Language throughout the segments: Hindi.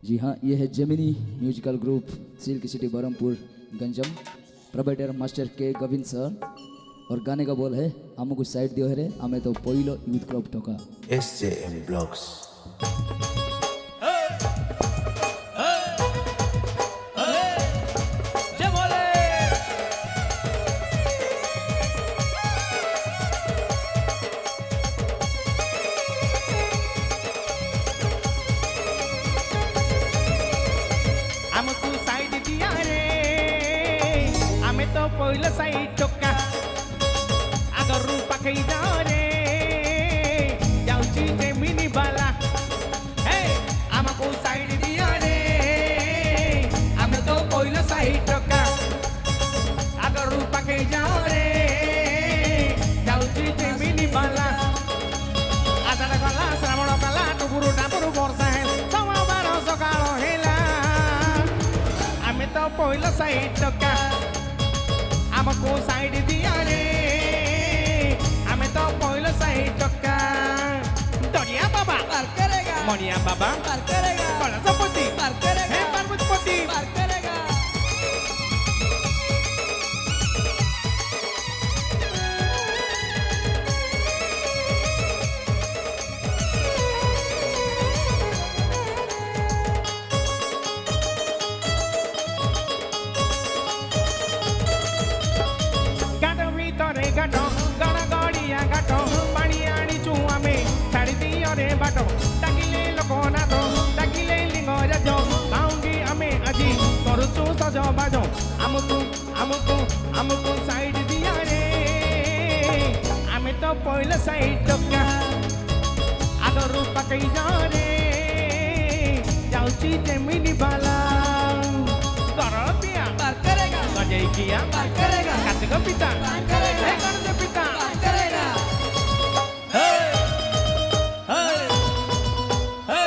जी हाँ, ये है Gemini musical group silk city Berhampur Ganjam, provider master K Govind sir. और गाने का बोल है आमको साइड दियो है रे आमे तो पहिलो यूथ क्लब टोका SJM Blogs। पहिलो साइड टोका आगरु पाकै जारे जाउची जेमिनी बाला हे आमको साइड दिया रे आमे तो पहिलो साइड टोका आगरु पाकै जारे जाउची जेमिनी बाला आषाढ गला श्रावण गला टुपुरु टापुरु वर्षा हे सवा बार सकाळ हेला आमे तो पहिलो साइड टोका आमको साइड दिया रे हमें तो पहिलो साइड टोका दरिया बाबा पार करेगा मनिया बाबा पार करेगा कलशपति पार करेगा पार्वतीपति पार करेगा गाटो गड़ा गड़िया गाटो पानी आनी चुआमे छाड़ी दियो रे बाटो डाकिले लोकनाथ डाकिले लिंगराज गाउंगी आमे आजी करुचु सज बाज आमको साइड दिया रे आमे तो पहिलो साइड टोका आगरु पाकै जा रे जाउची जेमिनी बाला करल पिया पार करेगा गजई किया पार करेगा कार्तिक पिता पार करेगा गणेश पिता पार करेगा हे हे हे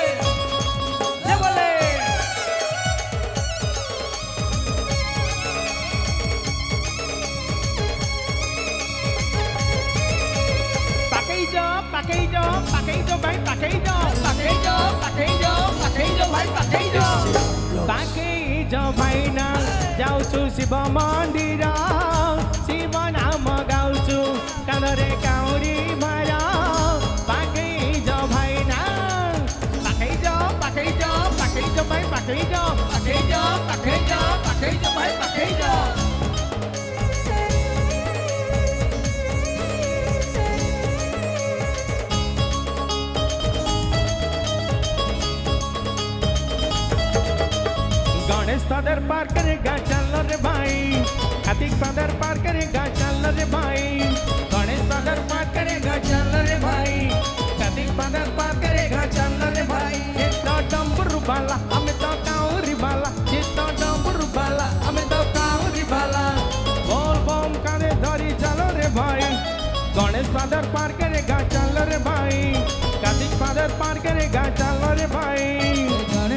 ले बोले पाकै जो भाई पाकै जो भाई पाकै जो भाई ना जाऊछु शिव मंदिर शिव नाम गाउछु कानरे काउरी मारा पाकै जो भाई ना पाकै जो भाई पाकै जो भाई पाकै जो गणेश फादर पार करेगा चल रे भाई कार्तिक फादर पार करेगा चल रे भाई गणेश फादर पार करेगा चल रे भाई कार्तिक फादर पार करेगा चल रे भाई ये तो डंबरू बाला हमें तो काउरी बाला ये तो डंबरू बाला हमें तो काउरी बाला बोल बम काने धरी चलो रे भाई गणेश फादर पार करेगा चल रे भाई कार्तिक फादर पार करेगा चल रे भाई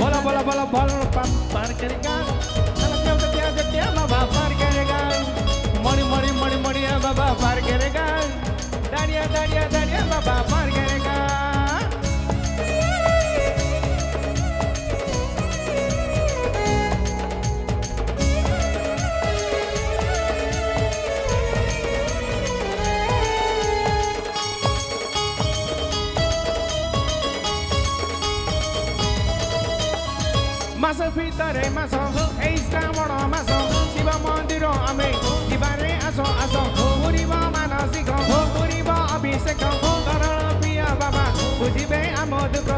बोला पार करेगा जटिया बाबा पार करेगा मणि बाबा पार करेगा दाड़िया बाबा पार करेगा मास भितरे मास এই শ্রাবণ মাস শিব মন্দির আমি দিবারে আসো পুরিব মানসিক পুরিব অভিষেক করণ প্রিয় বাবা বুঝিবে আম দুঃখ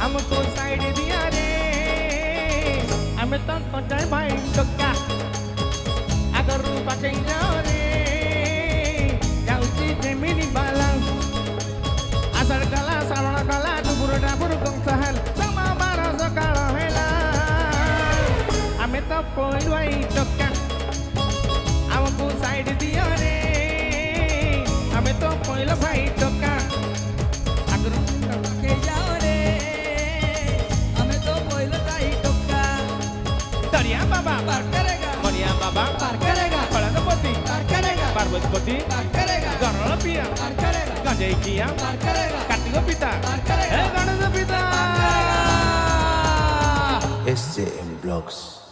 আমকু সাইড দিয়া রে আমি তো কটাই ভাই টকা আগরু পাकै যাও রে যাউছি যেমিনি বালা আষাঢ় কালা শ্রাবণ কালা টুপুরু টাপুরু কংসহাল সমা বার সকাল হেলা আমি তো पहिलो टोका आमको साइड दिया रे हमें तो पहिलो भाई टोका आगरु पाकै जाओ रे हमें तो पहिलो साइड टोका दरिया बाबा पार करेगा मनिया बाबा पार करेगा कलशपति पार करेगा पार्वतीपति पार करेगा गणेश पिया पार करेगा गजई किया पार करेगा कार्तिक पिता पार करेगा गणेश पिता SJM Blogs.